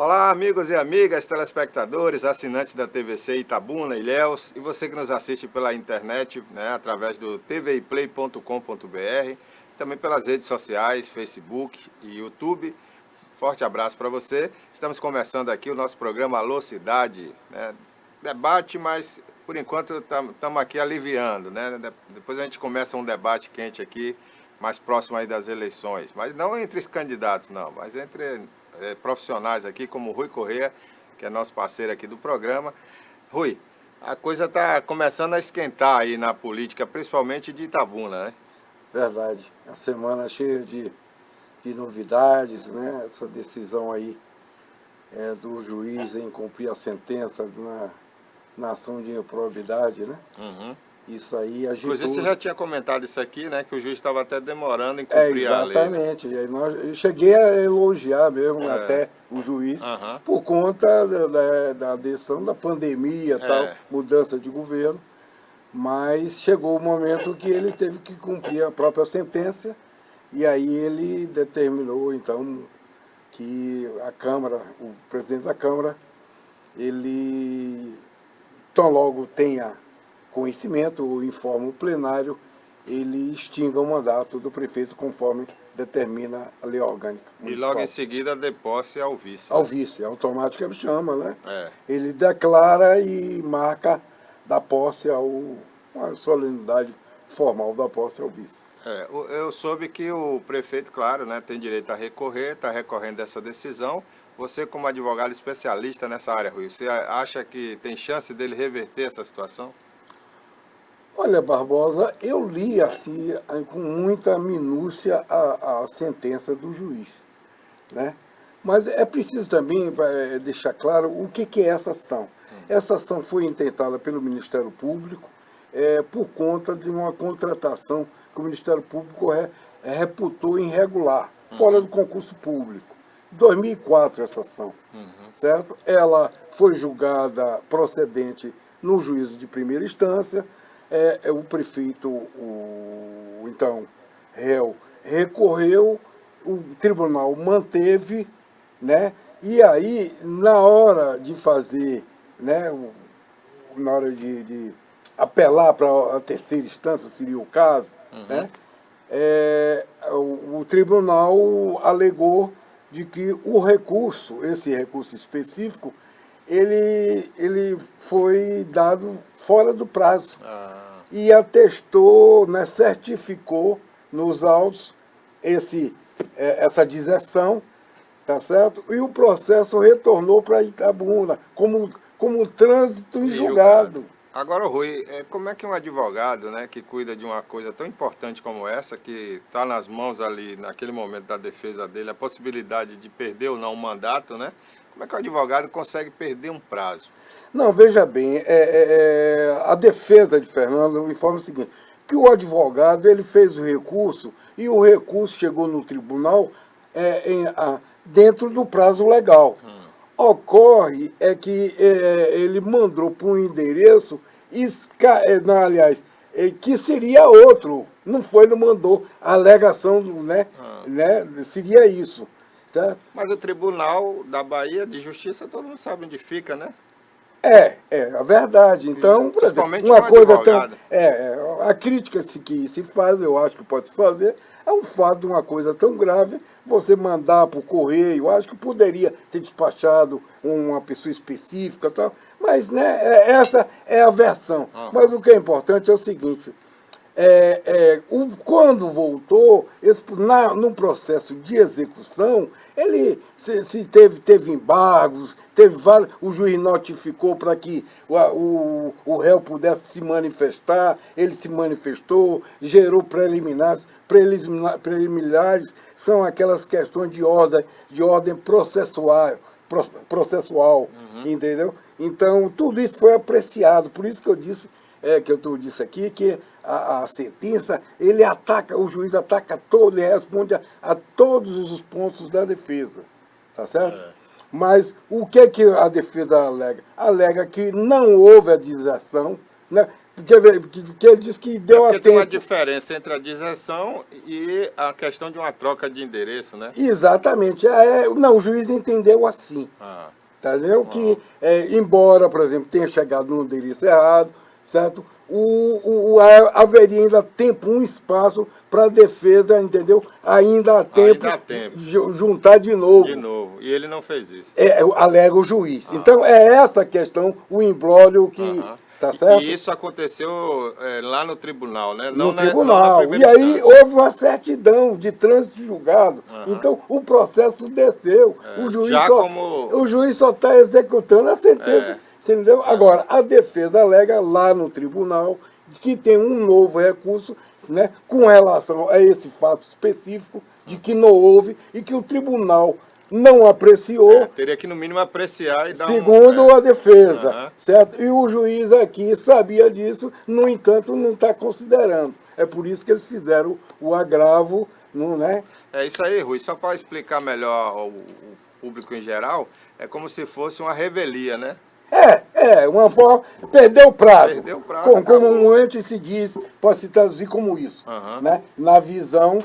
Olá, amigos e amigas, telespectadores, assinantes da TVC Itabuna, Ilhéus, e você que nos assiste pela internet, né, através do tviplay.com.br, também pelas redes sociais, Facebook e YouTube. Forte abraço para você. Estamos começando aqui o nosso programa Alô Cidade, né? Debate, mas por enquanto estamos aqui aliviando, né? Depois a gente começa um debate quente aqui, mais próximo aí das eleições, mas não entre os candidatos, não, mas entre profissionais aqui, como o Rui Corrêa, que é nosso parceiro aqui do programa. Rui, a coisa está começando a esquentar aí na política, principalmente de Itabuna, né? Verdade. A semana cheia de novidades, né? Essa decisão aí do juiz em cumprir a sentença na ação de improbidade, né? Uhum. Isso aí agitou... Inclusive, você já tinha comentado isso aqui, né? Que o juiz estava até demorando em cumprir a lei. Exatamente. E aí eu cheguei a elogiar mesmo até o juiz por conta da decisão da pandemia, tal, mudança de governo. Mas chegou o momento que ele teve que cumprir a própria sentença e aí ele determinou, então, que a Câmara, o presidente da Câmara, ele, tão logo tenha conhecimento ou informa o plenário, ele extinga o mandato do prefeito conforme determina a lei orgânica municipal. E logo em seguida dê posse ao vice. Ao vice, automaticamente chama, né? É. Ele declara e marca da posse uma solenidade formal da posse ao vice. Eu soube que o prefeito, claro, né, tem direito a recorrer, está recorrendo dessa decisão. Você, como advogado especialista nessa área, Rui, você acha que tem chance dele reverter essa situação? Olha, Barbosa, eu li assim, com muita minúcia a sentença do juiz, né? Mas é preciso também deixar claro o que é essa ação. Essa ação foi intentada pelo Ministério Público por conta de uma contratação que o Ministério Público reputou irregular, fora do concurso público. 2004 essa ação, certo? Ela foi julgada procedente no juízo de primeira instância. O prefeito, então, réu, recorreu, o tribunal manteve, né? E aí, na hora de fazer, né, na hora de apelar para a terceira instância, seria o caso, né? O tribunal alegou de que o recurso, esse recurso específico, ele foi dado fora do prazo. E atestou, né, certificou nos autos essa deserção, tá certo? E o processo retornou para Itabuna como trânsito em julgado. Agora, Rui, como é que um advogado, né, que cuida de uma coisa tão importante como essa, que está nas mãos ali, naquele momento da defesa dele, a possibilidade de perder ou não o mandato, né? Como é que o advogado consegue perder um prazo? Não, veja bem, a defesa de Fernando informa o seguinte, que o advogado ele fez o recurso e o recurso chegou no tribunal dentro do prazo legal. Ocorre que ele mandou para um endereço, que seria outro, não mandou, a alegação, né, seria isso. Tá? Mas o Tribunal da Bahia de Justiça, todo mundo sabe onde fica, né? A verdade. Então, por exemplo, uma coisa tão... a crítica que se faz, eu acho que pode se fazer, é um fato de uma coisa tão grave, você mandar para o correio, eu acho que poderia ter despachado uma pessoa específica e tal, mas, né, essa é a versão. Mas o que é importante é o seguinte, quando voltou, no processo de execução, ele teve embargos, o juiz notificou para que o réu pudesse se manifestar, ele se manifestou, gerou preliminares. Preliminares são aquelas questões de ordem processual, entendeu? Então, tudo isso foi apreciado, por isso que eu disse aqui, que a sentença, o juiz ataca todo, ele responde a todos os pontos da defesa, tá certo? Mas o que a defesa alega? Alega que não houve a deserção, né? que ele disse que deu a Porque tem uma tempo. diferença entre a deserção e a questão de uma troca de endereço, né? Exatamente. Não, o juiz entendeu assim. Ah, Entendeu? Que, embora, por exemplo, tenha chegado no endereço errado, certo? Haveria ainda tempo, um espaço para a defesa, entendeu? Ainda há tempo, ainda há tempo. Juntar de novo. De novo. E ele não fez isso. Alega o juiz. Então, é essa questão, o imbróglio que... Tá certo? E isso aconteceu lá no tribunal, né? No Não tribunal. na E aí instância. houve uma certidão de trânsito julgado. Então o processo desceu. O juiz só está executando a sentença. Você entendeu? Agora, a defesa alega lá no tribunal que tem um novo recurso, né, com relação a esse fato específico de que não houve e que o tribunal não apreciou. Teria que, no mínimo, apreciar e dar segundo a defesa, certo? E o juiz aqui sabia disso, no entanto, não está considerando. É por isso que eles fizeram o agravo, não, né? É isso aí, Rui. Só para explicar melhor ao público em geral, é como se fosse uma revelia, né? Uma forma... Perdeu o prazo. Perdeu o prazo, como antes se diz, pode se traduzir como isso, né? Na visão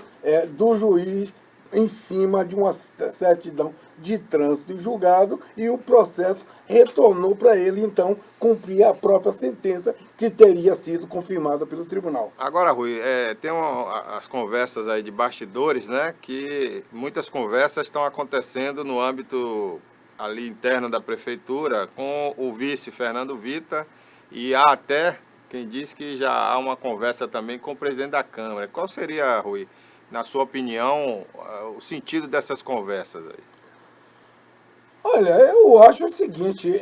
do juiz, em cima de uma certidão de trânsito e julgado, e o processo retornou para ele, então, cumprir a própria sentença que teria sido confirmada pelo tribunal. Agora, Rui, tem as conversas aí de bastidores, né, que muitas conversas estão acontecendo no âmbito ali interno da prefeitura com o vice Fernando Vita, e há até quem diz que já há uma conversa também com o presidente da Câmara. Qual seria, Rui, na sua opinião, o sentido dessas conversas aí? Olha, eu acho o seguinte,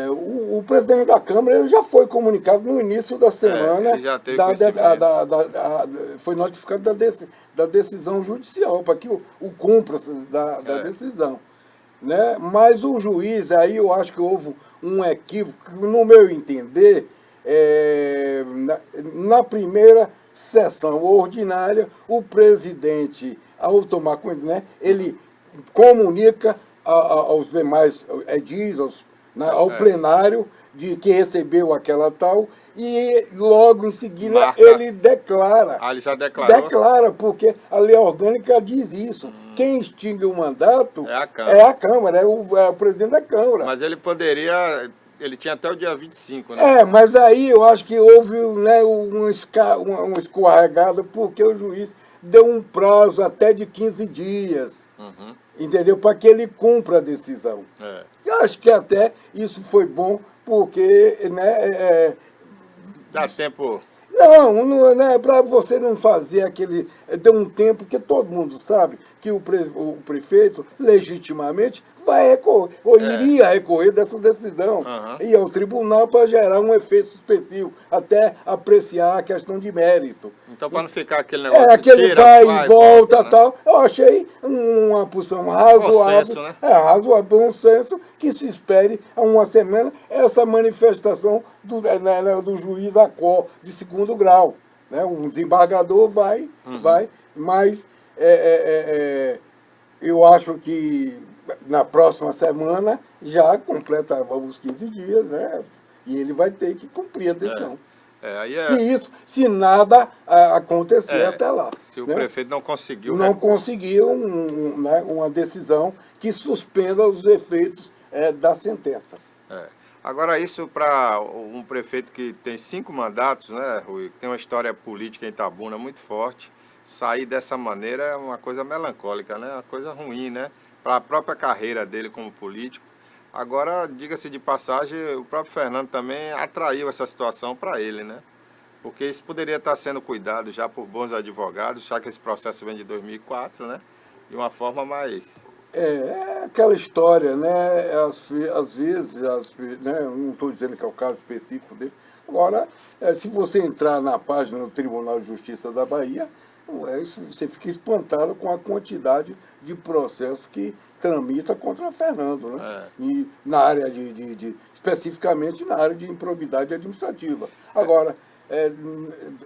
o presidente da Câmara ele já foi comunicado no início da semana, ele já teve foi notificado da decisão judicial, para que o cumpra da decisão. Né? Mas o juiz, aí eu acho que houve um equívoco, no meu entender, na primeira sessão ordinária, o presidente, ao tomar conta, né, ele comunica aos demais edis, ao plenário, de que recebeu aquela tal, e logo em seguida ele declara. Ele já declarou? Declara, porque a lei orgânica diz isso. Quem extingue o mandato é a Câmara, é o presidente da Câmara. Mas ele poderia... Ele tinha até o dia 25, né? Mas aí eu acho que houve, né, uma escorregada, porque o juiz deu um prazo até de 15 dias, entendeu? Para que ele cumpra a decisão. Eu acho que até isso foi bom, porque, né... dá tempo... Não, né, para você não fazer aquele... Deu um tempo que todo mundo sabe que o prefeito, legitimamente, vai recorrer, ou iria recorrer dessa decisão, e ao tribunal para gerar um efeito específico, até apreciar a questão de mérito. Então, para não ficar aquele negócio aquele vai e volta, né? Tal, eu achei uma posição razoável, bom senso, né? Razoável, bom senso, que se espere há uma semana essa manifestação do juiz Acó de segundo grau. Né? Um desembargador vai, mas eu acho que na próxima semana já completa os 15 dias, né? E ele vai ter que cumprir a decisão. Se nada acontecer até lá. Se o prefeito não conseguiu... Não conseguiu uma decisão que suspenda os efeitos da sentença. Agora, isso para um prefeito que tem 5 mandatos, né, Rui, que tem uma história política em Itabuna muito forte, sair dessa maneira é uma coisa melancólica, né? Uma coisa ruim, né? Para a própria carreira dele como político. Agora, diga-se de passagem, o próprio Fernando também atraiu essa situação para ele, né? Porque isso poderia estar sendo cuidado já por bons advogados, já que esse processo vem de 2004, né? De uma forma mais... aquela história, né? Às vezes, né? Não estou dizendo que é o caso específico dele. Agora, se você entrar na página do Tribunal de Justiça da Bahia, você fica espantado com a quantidade de processos que tramita contra Fernando, né? E na área especificamente na área de improbidade administrativa. Agora,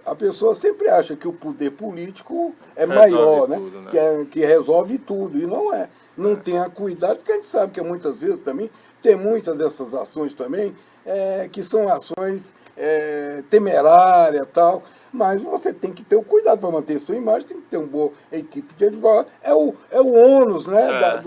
a pessoa sempre acha que o poder político é maior, né? Tudo, né? Que resolve tudo, e não é. Não tenha cuidado, porque a gente sabe que muitas vezes também tem muitas dessas ações também que são ações temerária e tal. Mas você tem que ter o cuidado para manter sua imagem, tem que ter uma boa equipe de advogados. É o ônus, né, É.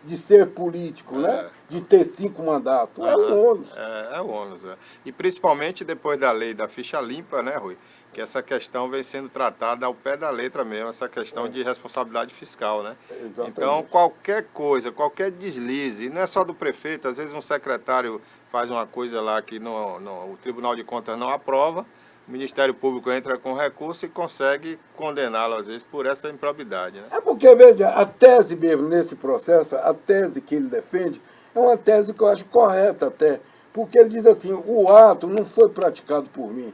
de ser político, né? De ter 5 mandatos. É Aham. o ônus. É o ônus. É. E principalmente depois da lei da ficha limpa, né, Rui? Que essa questão vem sendo tratada ao pé da letra mesmo, essa questão de responsabilidade fiscal, né? Então, Exatamente. qualquer coisa, qualquer deslize, não é só do prefeito, às vezes um secretário faz uma coisa lá que o Tribunal de Contas não aprova, o Ministério Público entra com recurso e consegue condená-lo, às vezes, por essa improbidade, né? É porque, veja, a tese mesmo nesse processo, a tese que ele defende, é uma tese que eu acho correta até. Porque ele diz assim, o ato não foi praticado por mim,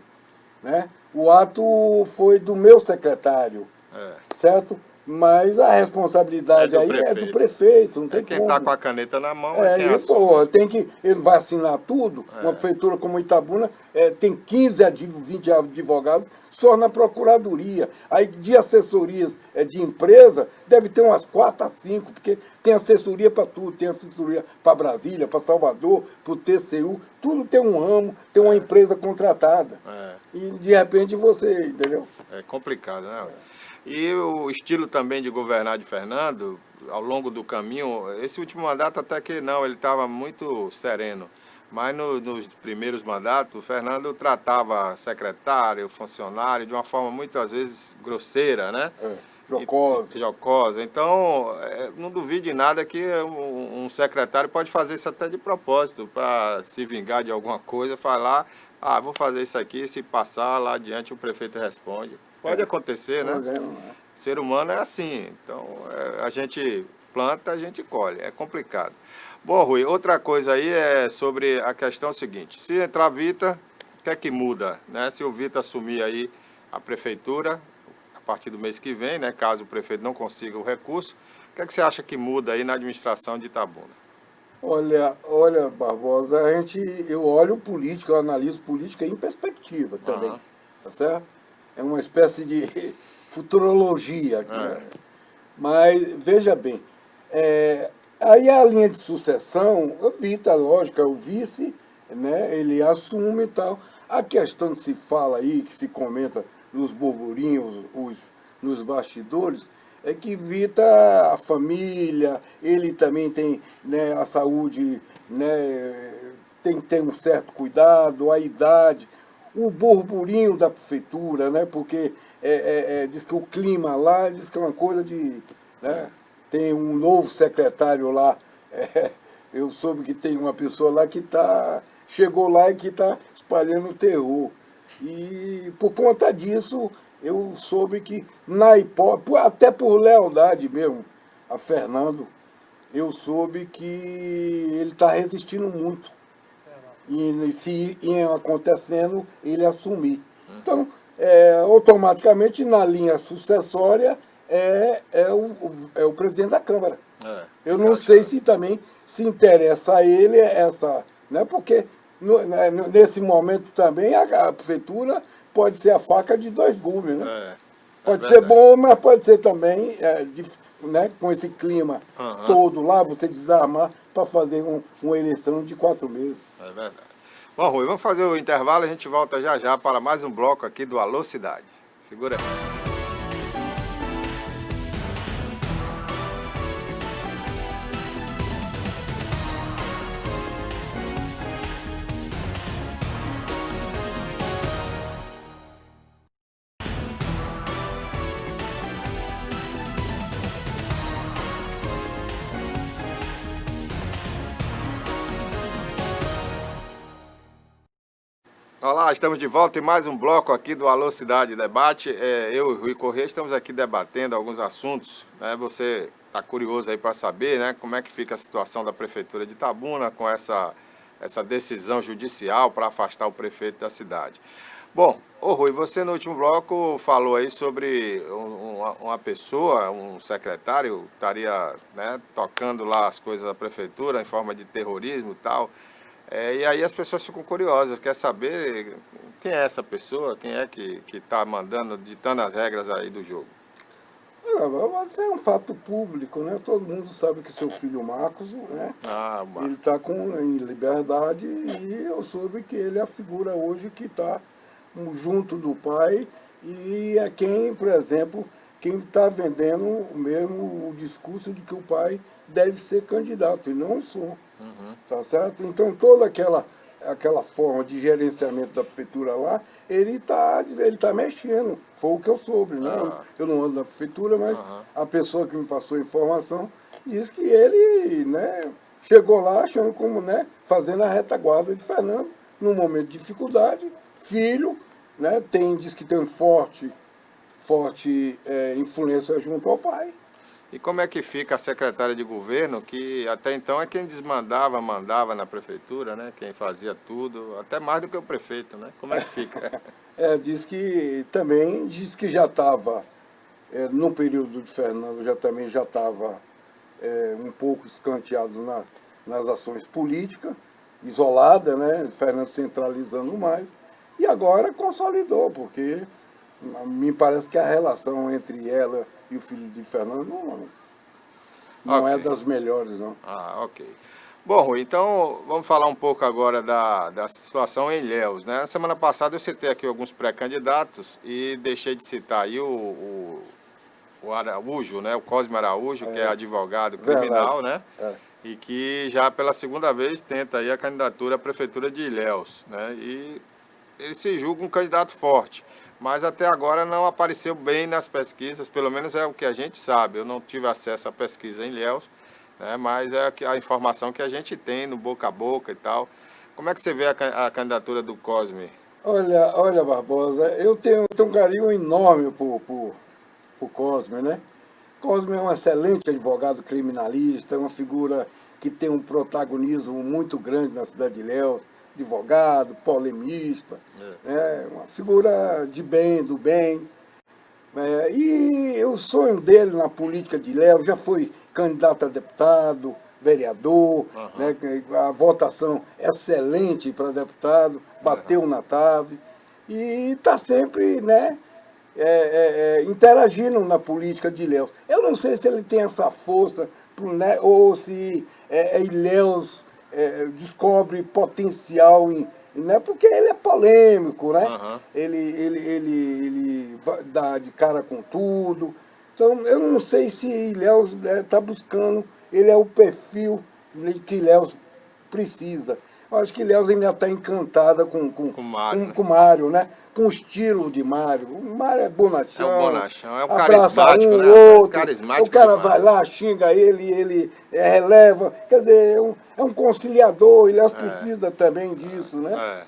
né? O ato foi do meu secretário, É. certo? Mas a É responsabilidade do aí é do prefeito. prefeito, não É tem quem está com como. a caneta na mão é quem E, assume. pô, ele vai assinar tudo. Uma prefeitura como Itabuna tem 15 a 20 advogados só na procuradoria. Aí de assessorias de empresa, deve ter umas 4 a 5, porque tem assessoria para tudo. Tem assessoria para Brasília, para Salvador, para o TCU. Tudo tem um ramo, tem uma empresa contratada. É. E de repente você, entendeu? É complicado, né? E o estilo também de governar de Fernando, ao longo do caminho, esse último mandato até que não, ele estava muito sereno. Mas nos primeiros mandatos, o Fernando tratava secretário, funcionário, de uma forma muitas vezes grosseira, né? Jocosa. Jocosa. Então, não duvide nada que um secretário pode fazer isso até de propósito, para se vingar de alguma coisa, falar, vou fazer isso aqui, se passar lá adiante o prefeito responde. Pode acontecer, né? Ser humano é assim. Então, a gente planta, a gente colhe. É complicado. Bom, Rui, outra coisa aí é sobre a questão seguinte. Se entrar Vita, o que é que muda, né? Se o Vita assumir aí a prefeitura, a partir do mês que vem, né? Caso o prefeito não consiga o recurso, o que é que você acha que muda aí na administração de Itabuna? Olha, Barbosa, eu olho política, eu analiso política em perspectiva também, Aham. tá certo? É uma espécie de futurologia, né? É. Mas, veja bem, aí a linha de sucessão, evita, lógico, é o vice, né? Ele assume e tal. A questão que se fala aí, que se comenta nos burburinhos, nos bastidores, é que evita a família, ele também tem, né, a saúde, né, tem que ter um certo cuidado, a idade, o burburinho da prefeitura, né, porque diz que o clima lá, diz que é uma coisa de... Né, tem um novo secretário lá, eu soube que tem uma pessoa lá que chegou lá e que está espalhando terror. E por conta disso, eu soube que, na hipótese, até por lealdade mesmo a Fernando, eu soube que ele está resistindo muito. E se ia acontecendo, ele assumir. Então, automaticamente, na linha sucessória, é o presidente da Câmara. Eu não sei se também se interessa a ele essa... Né, porque nesse momento também a prefeitura pode ser a faca de 2 gumes, né? Pode ser bom, mas pode ser também, né, com esse clima todo lá, você desarmar para fazer uma eleição de 4 meses. É verdade. Bom, Rui, vamos fazer o intervalo, a gente volta já já para mais um bloco aqui do Alô Cidade. Segura aí. Olá, estamos de volta em mais um bloco aqui do Alô Cidade Debate. Eu e o Rui Corrêa estamos aqui debatendo alguns assuntos, né? Você está curioso aí para saber, né, como é que fica a situação da Prefeitura de Itabuna com essa decisão judicial para afastar o prefeito da cidade. Bom, ô Rui, você no último bloco falou aí sobre uma pessoa, um secretário, estaria, né, tocando lá as coisas da Prefeitura em forma de terrorismo e tal. E aí as pessoas ficam curiosas, quer saber quem é essa pessoa, quem é que está mandando, ditando as regras aí do jogo. Mas isso é um fato público, né? Todo mundo sabe que seu filho Marcos, né? Ah, Ele está em liberdade e eu soube que ele é a figura hoje que está junto do pai e é quem, por exemplo, quem está vendendo mesmo o discurso de que o pai deve ser candidato e não sou. Tá certo? Então toda aquela forma de gerenciamento da prefeitura lá, ele tá mexendo. Foi o que eu soube, né? Eu não ando na prefeitura, mas a pessoa que me passou a informação diz que ele, né, chegou lá achando como, né, fazendo a retaguarda de Fernando, num momento de dificuldade, filho, né, diz que tem forte influência junto ao pai. E como é que fica a secretária de governo, que até então é quem mandava na prefeitura, né? Quem fazia tudo, até mais do que o prefeito, né? Como é que fica? Diz que já estava, no período de Fernando, já estava um pouco escanteado nas ações políticas, isolada, né? Fernando centralizando mais, e agora consolidou, porque me parece que a relação entre ela e o filho de Fernando não é das melhores, não. Ah, ok. Bom, Rui, então vamos falar um pouco agora da situação em Ilhéus, né? Na semana passada eu citei aqui alguns pré-candidatos e deixei de citar aí o Araújo, né? O Cosme Araújo, que é advogado criminal, né? E que já pela segunda vez tenta aí a candidatura à prefeitura de Ilhéus, né? E ele se julga um candidato forte, mas até agora não apareceu bem nas pesquisas, pelo menos é o que a gente sabe. Eu não tive acesso à pesquisa em Ilhéus, né, mas é a informação que a gente tem no boca a boca e tal. Como é que você vê a candidatura do Cosme? Olha, Barbosa, eu tenho um carinho enorme por Cosme, né? Cosme é um excelente advogado criminalista, é uma figura que tem um protagonismo muito grande na cidade de Ilhéus, advogado, polemista, uma figura de bem, do bem. E o sonho dele na política de Ilhéus já foi candidato a deputado, vereador, né, a votação excelente para deputado, bateu na trave e está sempre, né, interagindo na política de Ilhéus. Eu não sei se ele tem essa força, né, ou se Ilhéus descobre potencial né, porque ele é polêmico, né? Ele dá de cara com tudo. Então, eu não sei se Ilhéus está buscando, ele é o perfil que Ilhéus precisa. Eu acho que Ilhéus ainda está encantada com Mário, né? Com o estilo de Mário. O Mário é bonachão. É o bonachão, é o abraça carismático, um, né? outro, Carismático o cara demais. vai lá, xinga ele releva. Quer dizer, é um conciliador, Ilhéus precisa também disso, né?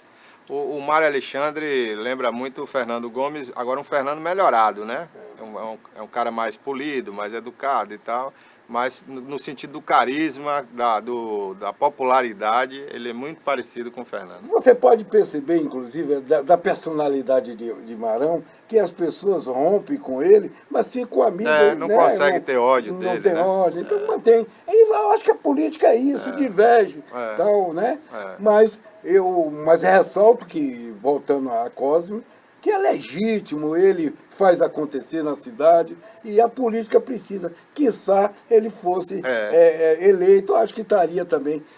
O Mário Alexandre lembra muito o Fernando Gomes, agora um Fernando melhorado, né? É um cara mais polido, mais educado e tal, mas no sentido do carisma, da popularidade, ele é muito parecido com o Fernando. Você pode perceber, inclusive, da personalidade de Marão, que as pessoas rompem com ele, mas ficam amigas. Não né? consegue ter ódio dele, não tem né? ódio, então mantém. E eu acho que a política é isso, diverge, tal, né? Mas ressalto que, voltando a Cosme, que é legítimo, ele faz acontecer na cidade e a política precisa. Quiçá ele fosse eleito, acho que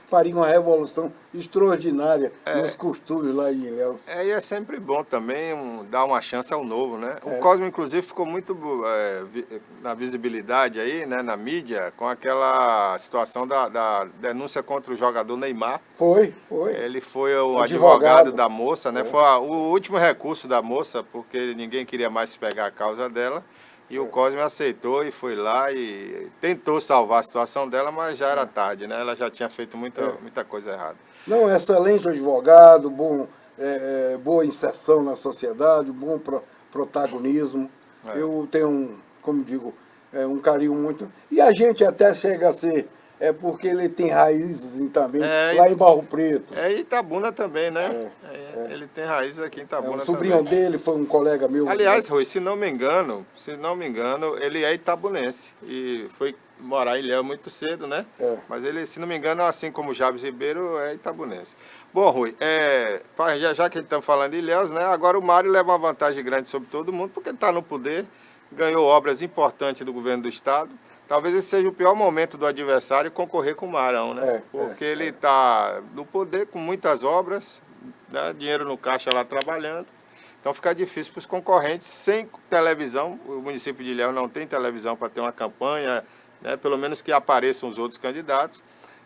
faria uma revolução extraordinária nos costumes lá em Ilhéus. E é sempre bom também dar uma chance ao novo, né? O Cosme, inclusive, ficou muito na visibilidade aí, né, na mídia, com aquela situação da denúncia contra o jogador Neymar. Foi. Ele foi o advogado da moça, né? Foi o último recurso da moça, porque ninguém queria mais se pegar a causa dela. E o Cosme aceitou e foi lá e tentou salvar a situação dela, mas já era tarde, né? Ela já tinha feito muita coisa errada. Não, excelente advogado, boa inserção na sociedade, bom protagonismo. Eu tenho, como digo, um carinho muito... E a gente até chega a ser... porque ele tem raízes também, lá em Barro Preto. É Itabuna também, né? Ele tem raízes aqui em Itabuna também. O sobrinho dele foi um colega meu. Aliás, Rui, se não me engano, ele é itabunense e foi morar em Ilhéus muito cedo, né? Mas ele, se não me engano, assim como o Jabes Ribeiro, é itabunense. Bom, Rui, já que estamos falando de Ilhéus, né? Agora o Mário leva uma vantagem grande sobre todo mundo, porque ele está no poder, ganhou obras importantes do governo do estado. Talvez esse seja o pior momento do adversário concorrer com o Marão, né? Porque ele está no poder com muitas obras, né? Dinheiro no caixa lá trabalhando. Então fica difícil para os concorrentes sem televisão. O município de Ilhéus não tem televisão para ter uma campanha, né? Pelo menos que apareçam os outros candidatos.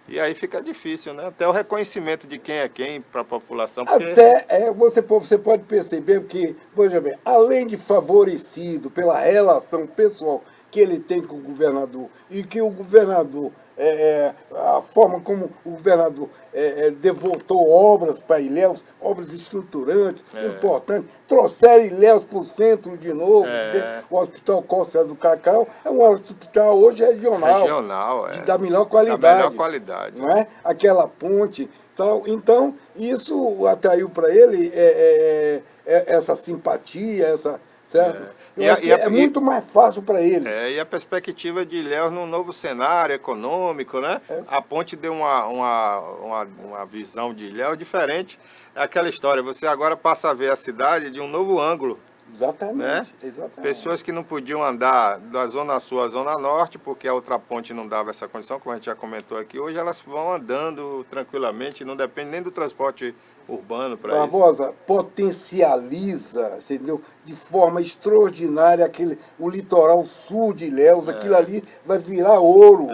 E aí fica difícil, né? Até o reconhecimento de quem é quem para a população. Porque... Até você pode perceber que, veja bem, além de favorecido pela relação pessoal que ele tem com o governador e que o governador, a forma como o governador devotou obras para Ilhéus, obras estruturantes, importantes, trouxeram Ilhéus para o centro de novo, o Hospital Costa do Cacau é um hospital hoje regional, da melhor qualidade. Da melhor qualidade. Não é? Aquela ponte. Então, isso atraiu para ele essa simpatia, certo? Eu acho que é muito mais fácil para ele. E a perspectiva de Ilhéus num novo cenário econômico, né? A ponte deu uma visão de Ilhéus diferente. É aquela história, você agora passa a ver a cidade de um novo ângulo. Exatamente, né? Exatamente. Pessoas que não podiam andar da Zona Sul à Zona Norte, porque a outra ponte não dava essa condição, como a gente já comentou aqui, hoje elas vão andando tranquilamente, não depende nem do transporte urbano para isso. Barbosa, potencializa, entendeu? De forma extraordinária o litoral sul de Ilhéus, aquilo ali vai virar ouro.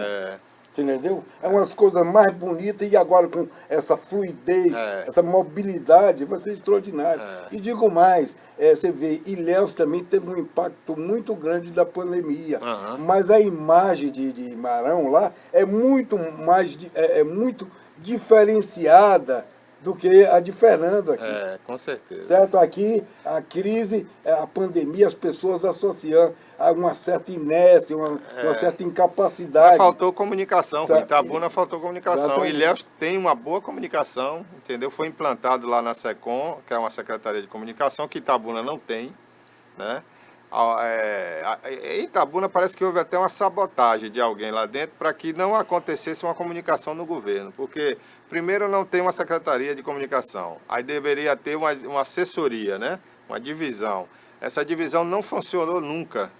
Entendeu? É uma das coisas mais bonitas e agora com essa fluidez, essa mobilidade, vai ser extraordinário. E digo mais, você vê, Ilhéus também teve um impacto muito grande da pandemia, mas a imagem de Marão lá é muito mais, muito diferenciada do que a de Fernando aqui. Com certeza. Certo? Aqui, a crise, a pandemia, as pessoas associando a uma certa inércia, uma certa incapacidade. Mas faltou comunicação, Certo. Itabuna faltou comunicação. Exatamente. Ilhéus tem uma boa comunicação, entendeu? Foi implantado lá na SECOM, que é uma Secretaria de Comunicação, que Itabuna não tem, né? Em Itabuna parece que houve até uma sabotagem de alguém lá dentro para que não acontecesse uma comunicação no governo, porque primeiro não tem uma secretaria de comunicação, aí deveria ter uma assessoria, né? Uma divisão. Essa divisão não funcionou nunca.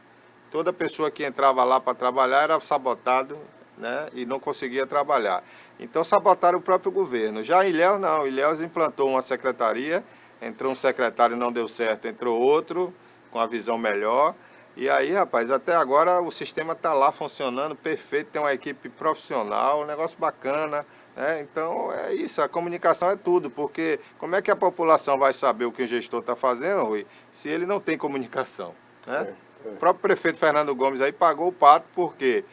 Toda pessoa que entrava lá para trabalhar era sabotado, né? E não conseguia trabalhar. Então sabotaram o próprio governo. Já em Ilhéus não, Ilhéus implantou uma secretaria, entrou um secretário, não deu certo, entrou outro, com a visão melhor. E aí, rapaz, até agora o sistema está lá funcionando perfeito, tem uma equipe profissional, um negócio bacana, né? Então é isso, a comunicação é tudo, porque como é que a população vai saber o que o gestor está fazendo, Rui, se ele não tem comunicação, né? O próprio prefeito Fernando Gomes aí pagou o pato porque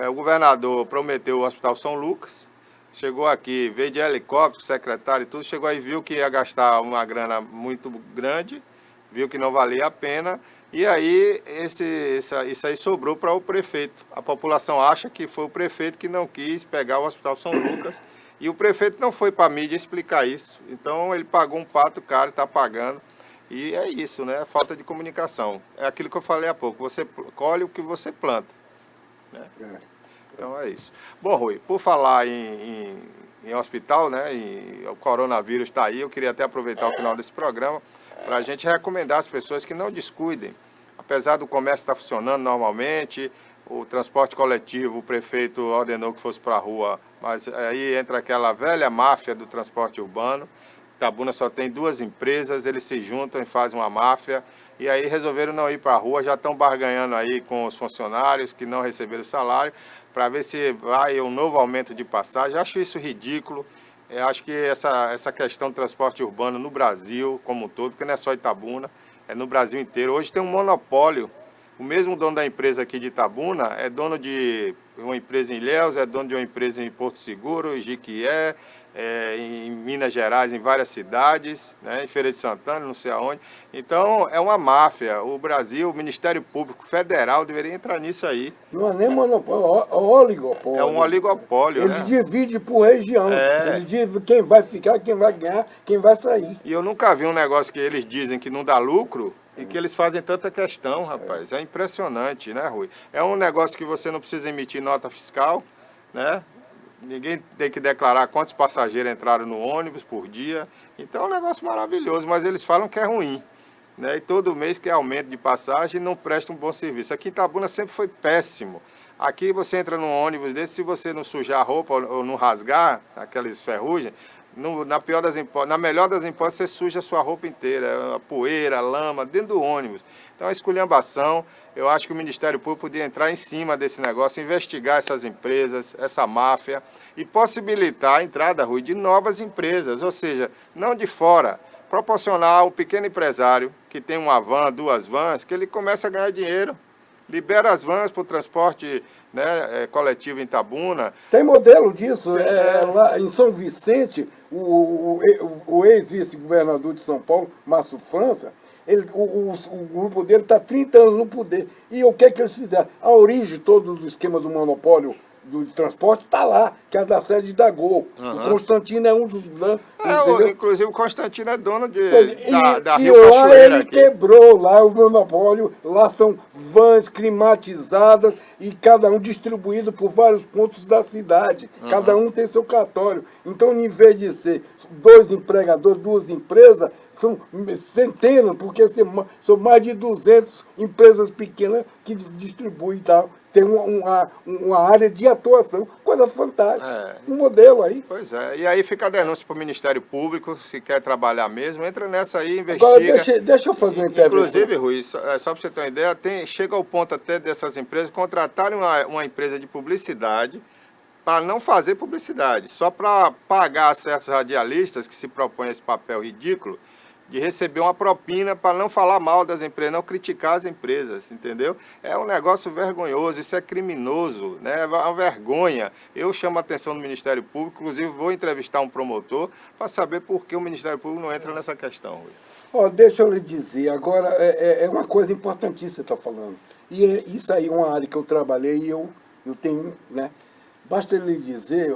o governador prometeu o Hospital São Lucas, chegou aqui, veio de helicóptero, secretário e tudo, chegou aí e viu que ia gastar uma grana muito grande, viu que não valia a pena, e aí isso aí sobrou para o prefeito. A população acha que foi o prefeito que não quis pegar o Hospital São Lucas, e o prefeito não foi para a mídia explicar isso. Então ele pagou um pato caro, está pagando, e é isso, né? Falta de comunicação. É aquilo que eu falei há pouco, você colhe o que você planta, né? Então é isso. Bom, Rui, por falar em hospital, né? O coronavírus está aí, eu queria até aproveitar o final desse programa para a gente recomendar às pessoas que não descuidem. Apesar do comércio estar funcionando normalmente, o transporte coletivo, o prefeito ordenou que fosse para a rua, mas aí entra aquela velha máfia do transporte urbano. Itabuna só tem 2 empresas, eles se juntam e fazem uma máfia, e aí resolveram não ir para a rua, já estão barganhando aí com os funcionários que não receberam salário, para ver se vai um novo aumento de passagem. Acho isso ridículo. Acho que essa questão do transporte urbano no Brasil como um todo, porque não é só Itabuna, é no Brasil inteiro. Hoje tem um monopólio. O mesmo dono da empresa aqui de Itabuna é dono de uma empresa em Ilhéus, é dono de uma empresa em Porto Seguro, em Jiquié, em Minas Gerais, em várias cidades, né, em Feira de Santana, não sei aonde. Então, é uma máfia. O Brasil, o Ministério Público Federal deveria entrar nisso aí. Não é nem monopólio, é oligopólio. É um oligopólio, Ele divide por região. Ele divide quem vai ficar, quem vai ganhar, quem vai sair. E eu nunca vi um negócio que eles dizem que não dá lucro e que eles fazem tanta questão, rapaz. É impressionante, né, Rui? É um negócio que você não precisa emitir nota fiscal, né? Ninguém tem que declarar quantos passageiros entraram no ônibus por dia. Então é um negócio maravilhoso, mas eles falam que é ruim. né? E todo mês que aumento de passagem não presta um bom serviço. Aqui em Itabuna sempre foi péssimo. Aqui você entra num ônibus desse, se você não sujar a roupa ou não rasgar aquelas ferrugens, na melhor das hipóteses, você suja a sua roupa inteira, a poeira, a lama, dentro do ônibus. Então, a esculhambação, eu acho que o Ministério Público podia entrar em cima desse negócio, investigar essas empresas, essa máfia, e possibilitar a entrada, Rui, de novas empresas, ou seja, não de fora, proporcionar ao pequeno empresário que tem uma van, 2 vans, que ele comece a ganhar dinheiro. Libera as vans para o transporte, né, coletivo em Itabuna. Tem modelo disso. Lá em São Vicente, o ex-vice-governador de São Paulo, Márcio França, o grupo dele está 30 anos no poder. E o que é que eles fizeram? A origem todo do esquema do monopólio do transporte está lá, que é da sede da Gol. O Constantino é um dos grandes. Inclusive o Constantino é dono da e Rio lá Cachoeira ele aqui. quebrou lá o monopólio. Lá são vans climatizadas e cada um distribuído por vários pontos da cidade. Cada um tem seu cartório. Então, em vez de ser 2 empregadores, 2 empresas, são centenas, porque são mais de 200 empresas pequenas que distribuem e tal. Tem uma área de atuação, coisa fantástica. Um modelo aí. Pois é, e aí fica a denúncia para o Ministério Público, se quer trabalhar mesmo, entra nessa aí, investiga. Agora, deixa eu fazer uma intervenção. Inclusive, Rui, só para você ter uma ideia, chega ao ponto até dessas empresas contratarem uma empresa de publicidade para não fazer publicidade, só para pagar certos radialistas que se propõem esse papel ridículo de receber uma propina para não falar mal das empresas, não criticar as empresas, entendeu? É um negócio vergonhoso, isso é criminoso, né? É uma vergonha. Eu chamo a atenção do Ministério Público, inclusive vou entrevistar um promotor para saber por que o Ministério Público não entra nessa questão, Rui. Deixa eu lhe dizer, agora é uma coisa importantíssima que você está falando. E isso aí é uma área que eu trabalhei e eu tenho, né? Basta lhe dizer,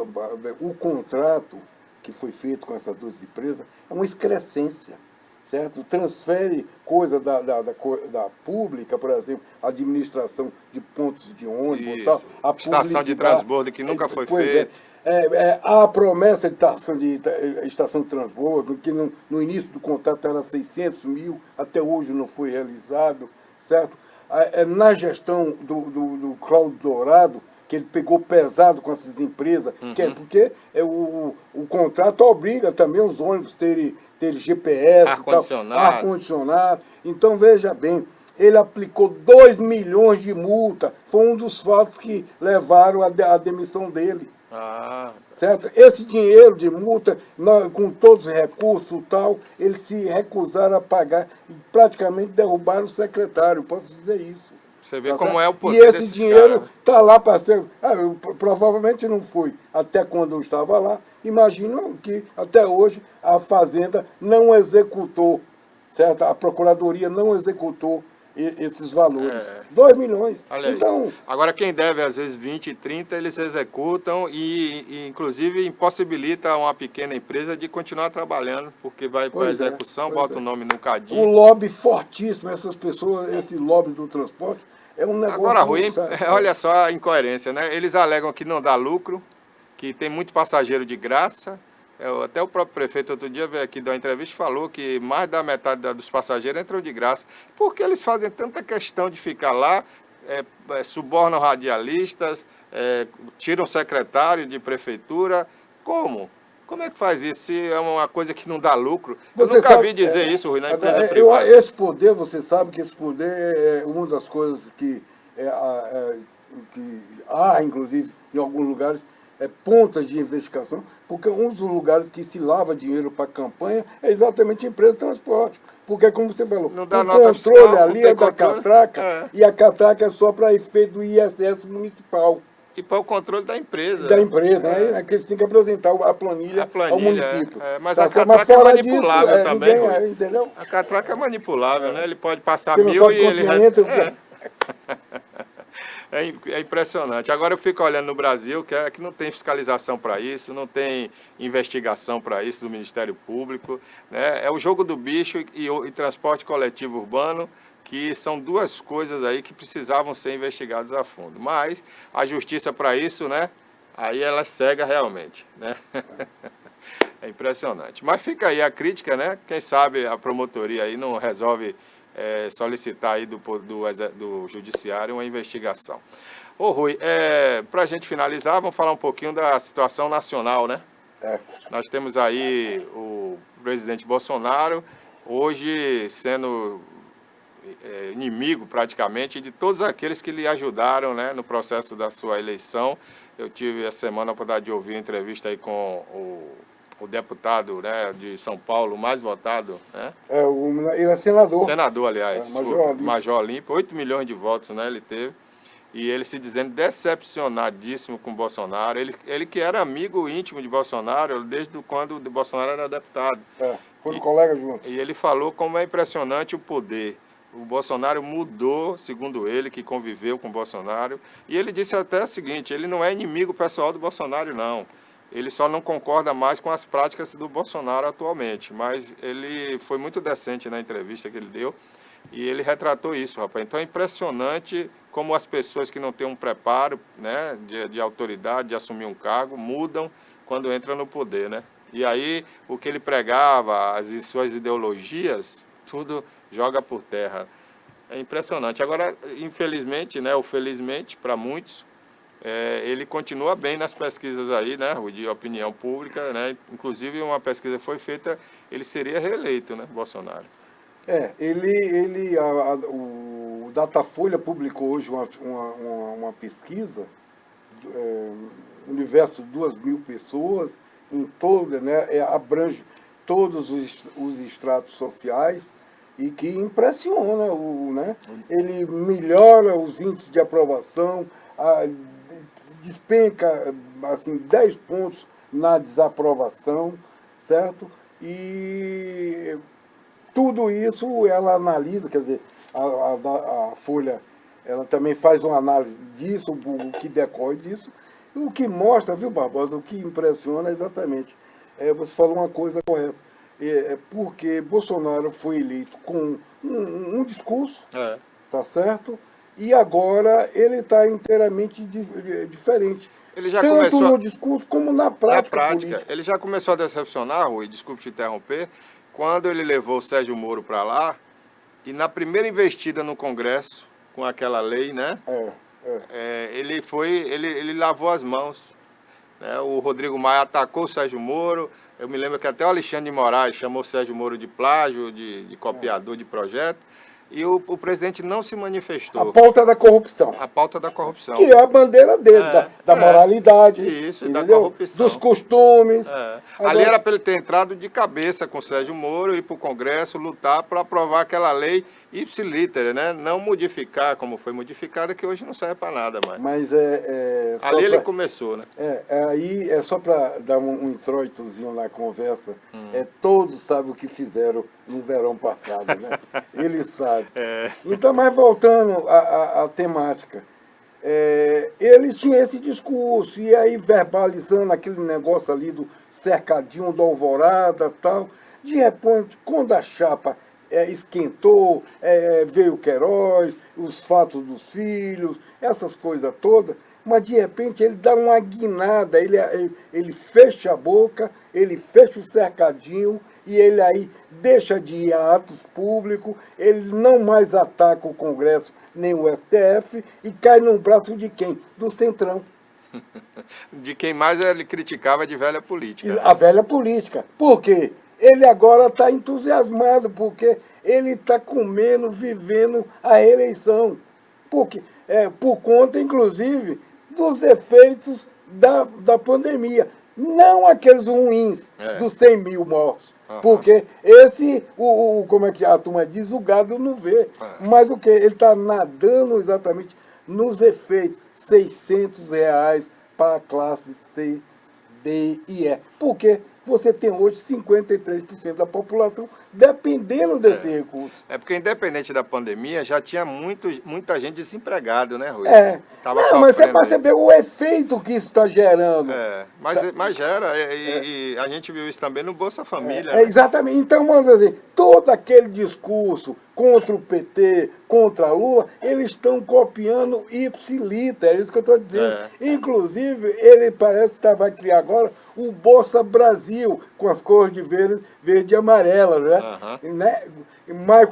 o contrato que foi feito com essas 2 empresas é uma excrescência. Certo? Transfere coisa da pública, por exemplo, administração de pontos de ônibus e tal. A estação de transbordo que nunca foi feita. A promessa de estação de transbordo, que no início do contrato era 600 mil, até hoje não foi realizado, certo? Na gestão do Cláudio Dourado, que ele pegou pesado com essas empresas, porque o contrato obriga também os ônibus terem GPS, ar-condicionado. Então, veja bem, ele aplicou 2 milhões de multa, foi um dos fatos que levaram à demissão dele. Certo? Esse dinheiro de multa, com todos os recursos e tal, eles se recusaram a pagar e praticamente derrubaram o secretário, posso dizer isso. Você vê como é o poder. E esse dinheiro está lá para ser. Provavelmente não foi até quando eu estava lá. Imagino que até hoje a Fazenda não executou, certo? A Procuradoria não executou esses valores. 2 milhões. Então, agora, quem deve, às vezes, 20, 30, eles executam e inclusive, impossibilita uma pequena empresa de continuar trabalhando, porque vai para a execução, bota o nome no cadinho. O lobby fortíssimo, essas pessoas, esse lobby do transporte, é um negócio... Agora, Rui, olha só a incoerência, né? Eles alegam que não dá lucro, que tem muito passageiro de graça. Até o próprio prefeito outro dia veio aqui dar uma entrevista e falou que mais da metade dos passageiros entram de graça. Por que eles fazem tanta questão de ficar lá, subornam radialistas, tiram secretário de prefeitura? Como? Como é que faz isso se é uma coisa que não dá lucro? Eu nunca vi dizer isso, Rui, na empresa privada. Esse poder, você sabe que esse poder é uma das coisas que há, inclusive, em alguns lugares, pontas de investigação, porque um dos lugares que se lava dinheiro para a campanha é exatamente a empresa de transporte. Porque, como você falou, não dá o nota controle fiscal, ali é da catraca, e a catraca é só para efeito do ISS municipal. E para o controle da empresa. Da empresa, né? Que eles têm que apresentar a planilha ao município. Mas a catraca é manipulável também. Entendeu? A catraca é manipulável, né? Ele pode passar você 1000 e ele... É impressionante. Agora eu fico olhando no Brasil, que não tem fiscalização para isso, não tem investigação para isso do Ministério Público, né? É o jogo do bicho e transporte coletivo urbano, que são 2 coisas aí que precisavam ser investigadas a fundo. Mas a justiça para isso, né? Aí ela é cega realmente, né? É impressionante. Mas fica aí a crítica, né? Quem sabe a promotoria aí não resolve solicitar aí do judiciário uma investigação. Ô Rui, para a gente finalizar, vamos falar um pouquinho da situação nacional, né? Nós temos aí o presidente Bolsonaro, hoje sendo inimigo praticamente de todos aqueles que lhe ajudaram, né, no processo da sua eleição. Eu tive essa semana a oportunidade de ouvir uma entrevista aí com o deputado, né, de São Paulo, mais votado, né? Ele é senador. Senador, aliás, Major Olímpio, 8 milhões de votos, né, ele teve. E ele se dizendo decepcionadíssimo com o Bolsonaro. Ele que era amigo íntimo de Bolsonaro desde quando o Bolsonaro era deputado. Foram colegas juntos. E ele falou como é impressionante o poder. O Bolsonaro mudou, segundo ele, que conviveu com o Bolsonaro. E ele disse até o seguinte, ele não é inimigo pessoal do Bolsonaro, não. Ele só não concorda mais com as práticas do Bolsonaro atualmente. Mas ele foi muito decente na entrevista que ele deu. E ele retratou isso, rapaz. Então é impressionante como as pessoas que não têm um preparo, né, de autoridade, de assumir um cargo, mudam quando entram no poder, né? E aí o que ele pregava, as suas ideologias, tudo joga por terra. É impressionante. Agora, infelizmente, né, ou felizmente para muitos, ele continua bem nas pesquisas aí, né, de opinião pública, né? Inclusive uma pesquisa foi feita, ele seria reeleito, né, Bolsonaro. O Datafolha publicou hoje uma pesquisa, universo de 2.000 pessoas, em todo, né, abrange todos os estratos sociais e que impressiona, né? Ele melhora os índices de aprovação, despenca assim, 10 pontos na desaprovação, certo? E tudo isso ela analisa, quer dizer, a Folha ela também faz uma análise disso, o que decorre disso, e o que mostra, viu, Barbosa, o que impressiona exatamente, você falou uma coisa correta, porque Bolsonaro foi eleito com um discurso, tá certo? E agora ele está inteiramente diferente. Ele já Tanto no discurso como na prática política. Ele já começou a decepcionar, Rui, desculpe te interromper, quando ele levou o Sérgio Moro para lá, e na primeira investida no Congresso, com aquela lei, né? Ele lavou as mãos. Né? O Rodrigo Maia atacou o Sérgio Moro. Eu me lembro que até o Alexandre de Moraes chamou o Sérgio Moro de plágio, de copiador de projeto. E o presidente não se manifestou. A pauta da corrupção. A pauta da corrupção. Que é a bandeira dele, da moralidade. Isso, entendeu? da corrupção. Dos costumes. Ali era para ele ter entrado de cabeça com o Sérgio Moro, ir para o Congresso, lutar para aprovar aquela lei ipsiliter, né? Não modificar como foi modificada, que hoje não serve para nada mais. Mas ali ele começou, né? Aí é só para dar um introitozinho na conversa. Todos sabem o que fizeram no verão passado, né? Eles sabem. Então, mas voltando à temática, ele tinha esse discurso, e aí verbalizando aquele negócio ali do cercadinho da Alvorada e tal. De repente, quando a chapa esquentou, veio o Queiroz, os fatos dos filhos, essas coisas todas, mas de repente ele dá uma guinada, ele fecha a boca, ele fecha o cercadinho, e ele aí deixa de ir a atos públicos, ele não mais ataca o Congresso nem o STF, e cai no braço de quem? Do Centrão. De quem mais ele criticava de velha política. A velha política. Por quê? Ele agora está entusiasmado, porque ele está comendo, vivendo a reeleição. Porque, por conta, inclusive, dos efeitos da pandemia. Não aqueles ruins dos 100 mil mortos. Porque esse, como é que a turma diz, o gado não vê. Mas o que? Ele está nadando exatamente nos efeitos. R$600 para a classe C, D e E. Por quê? Você tem hoje 53% da população dependendo desse recurso. Porque independente da pandemia, já tinha muita gente desempregada, né, Rui? Mas você percebeu o efeito que isso está gerando. Mas gera, e a gente viu isso também no Bolsa Família. Né? Exatamente. Então, vamos dizer, todo aquele discurso contra o PT, contra Lula, eles estão copiando ipsilita, é isso que eu estou dizendo. Inclusive, ele parece que vai criar agora o Bolsa Brasil, com as cores de verde e amarela, né? Mas,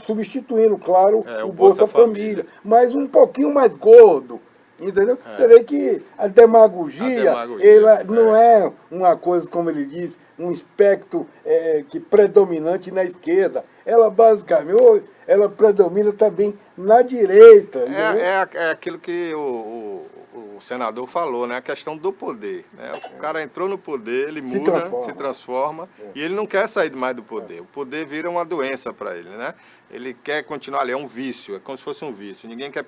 substituindo, claro, o Bolsa Família, mas um pouquinho mais gordo. Entendeu? Você vê que a demagogia ela não é uma coisa, como ele diz, um espectro que predominante na esquerda. Ela basicamente ela predomina também na direita. É aquilo que o senador falou, né? A questão do poder. Né? O cara entrou no poder, ele muda, se transforma e ele não quer sair mais do poder. O poder vira uma doença para ele, né? Ele quer continuar ali, é um vício, é como se fosse um vício. Ninguém quer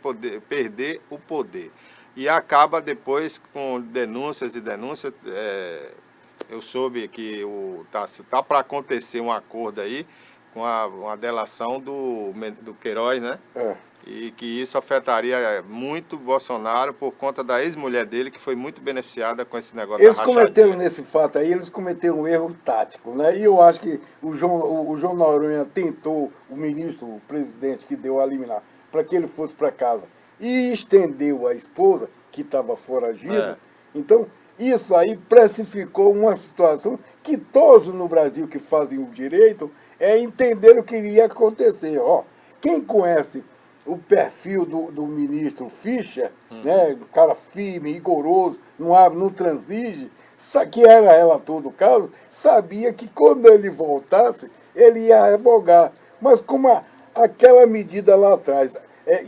perder o poder. E acaba depois com denúncias e denúncias. Eu soube que tá para acontecer um acordo aí com uma delação do Queiroz, né? E que isso afetaria muito Bolsonaro por conta da ex-mulher dele, que foi muito beneficiada com esse negócio da rachadinha. Eles cometeram nesse fato aí, eles cometeram um erro tático, né? E eu acho que o João Noronha tentou, o ministro, o presidente que deu a liminar, para que ele fosse para casa e estendeu a esposa, que estava foragida. Então, isso aí precificou uma situação que todos no Brasil que fazem o direito entenderam o que iria acontecer. Quem conhece o perfil do ministro Fischer, né, um cara firme, rigoroso, não transige, que era relator do caso, sabia que quando ele voltasse, ele ia revogar. Mas como aquela medida lá atrás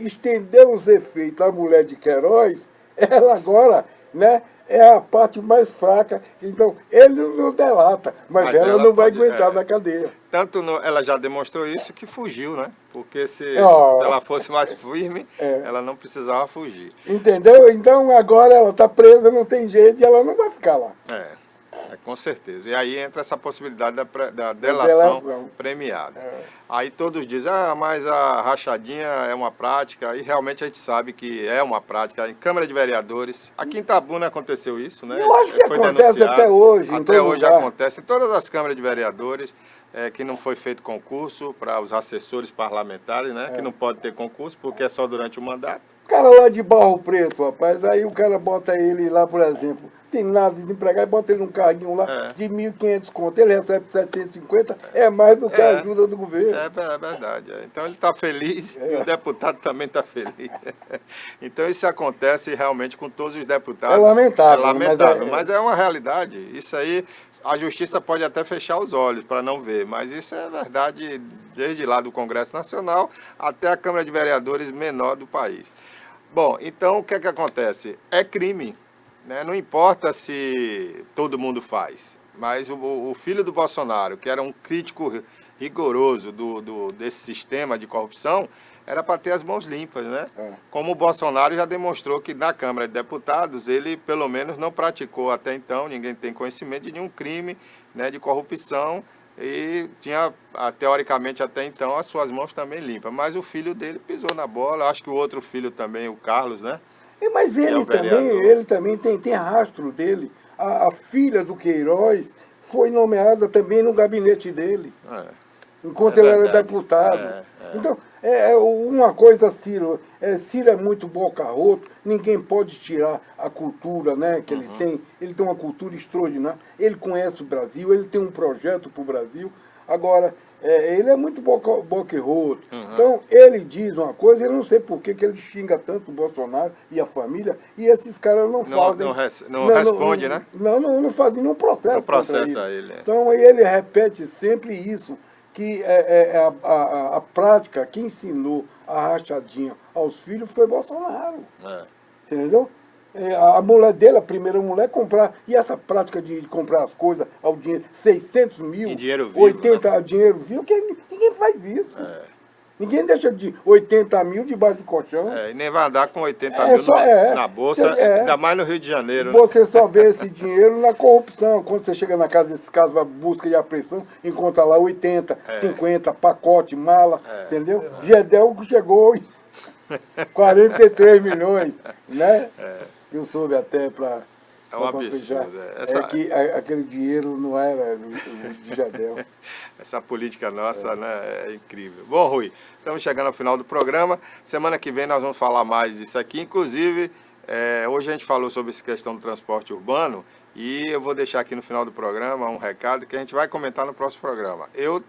estendeu os efeitos à mulher de Queiroz, ela agora, né, é a parte mais fraca. Então, ele não delata, mas ela não vai aguentar na cadeia. Tanto ela já demonstrou isso que fugiu, né? Porque se ela fosse mais firme, ela não precisava fugir. Entendeu? Então, agora ela está presa, não tem jeito, e ela não vai ficar lá. Com certeza. E aí entra essa possibilidade da delação premiada. Aí todos dizem, mas a rachadinha é uma prática, e realmente a gente sabe que é uma prática. Em Câmara de Vereadores, aqui em Itabuna aconteceu isso, né? Eu acho que acontece até hoje. Até hoje acontece em todas as câmaras de vereadores, que não foi feito concurso para os assessores parlamentares, né? Que não pode ter concurso porque é só durante o mandato. O cara lá de Barro Preto, rapaz, aí o cara bota ele lá, por exemplo, tem nada desempregado, bota ele num carrinho lá de 1.500 conto, ele recebe 750, é mais do que a ajuda do governo. É verdade. Então ele está feliz e o deputado também está feliz. Então isso acontece realmente com todos os deputados. É lamentável. Mas é uma realidade. Isso aí, a justiça pode até fechar os olhos para não ver, mas isso é verdade desde lá do Congresso Nacional até a Câmara de Vereadores menor do país. Bom, então o que é que acontece? É crime, né? Não importa se todo mundo faz, mas o filho do Bolsonaro, que era um crítico rigoroso desse sistema de corrupção, era para ter as mãos limpas, né? Como o Bolsonaro já demonstrou que na Câmara de Deputados ele pelo menos não praticou até então, ninguém tem conhecimento de nenhum crime, né, de corrupção, e tinha, teoricamente até então, as suas mãos também limpas. Mas o filho dele pisou na bola, acho que o outro filho também, o Carlos, né? Mas ele também tem rastro dele. A filha do Queiroz foi nomeada também no gabinete dele, enquanto ele era deputado. Então, uma coisa, Ciro é muito boca-roto, ninguém pode tirar a cultura, né, que ele tem. Ele tem uma cultura extraordinária, ele conhece o Brasil, ele tem um projeto para o Brasil. Agora, ele é muito boca-roto. Então, ele diz uma coisa, eu não sei por que ele xinga tanto o Bolsonaro e a família, e esses caras não fazem... Não responde, né? Não fazem nenhum processo. Não processa ele. Então, ele repete sempre isso, que a prática, quem ensinou a rachadinha aos filhos foi Bolsonaro. Entendeu? A mulher dele, a primeira mulher, comprar. E essa prática de comprar as coisas ao dinheiro, 600 mil, em dinheiro vivo, 80 né? Dinheiro vivo, ninguém faz isso. Ninguém deixa de 80 mil debaixo do colchão. E nem vai andar com 80 mil na bolsa, ainda mais no Rio de Janeiro. Você só vê esse dinheiro na corrupção. Quando você chega na casa desses casos, vai busca e apreensão, encontra lá 80, 50, pacote, mala, entendeu? Gedel chegou em 43 milhões, né? Eu soube até É um absurdo. É que aquele dinheiro não era de Jadel. Essa política nossa, né, é incrível. Bom, Rui, estamos chegando ao final do programa. Semana que vem nós vamos falar mais disso aqui. Inclusive, hoje a gente falou sobre essa questão do transporte urbano e eu vou deixar aqui no final do programa um recado que a gente vai comentar no próximo programa. Eu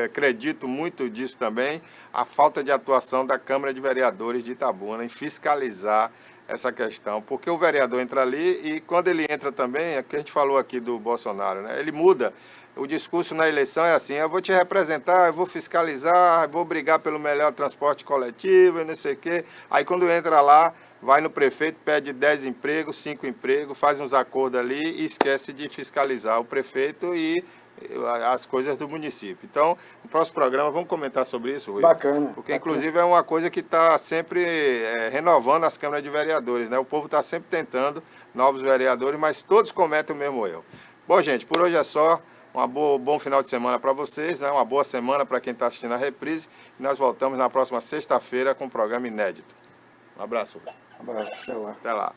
acredito muito disso também, a falta de atuação da Câmara de Vereadores de Itabuna em fiscalizar essa questão, porque o vereador entra ali e quando ele entra também, é o que a gente falou aqui do Bolsonaro, né? Ele muda, o discurso na eleição é assim, eu vou te representar, eu vou fiscalizar, eu vou brigar pelo melhor transporte coletivo e não sei o quê. Aí quando entra lá, vai no prefeito, pede 10 empregos, 5 empregos, faz uns acordos ali e esquece de fiscalizar o prefeito e as coisas do município. Então, no próximo programa vamos comentar sobre isso, Rui. Bacana. Porque, inclusive, é uma coisa que está sempre renovando as câmaras de vereadores, né? O povo está sempre tentando novos vereadores, mas todos cometem o mesmo erro. Bom, gente, por hoje é só. Bom final de semana para vocês, né? Uma boa semana para quem está assistindo a reprise. E nós voltamos na próxima sexta-feira com um programa inédito. Um abraço, Rui. Um abraço, até lá. Até lá.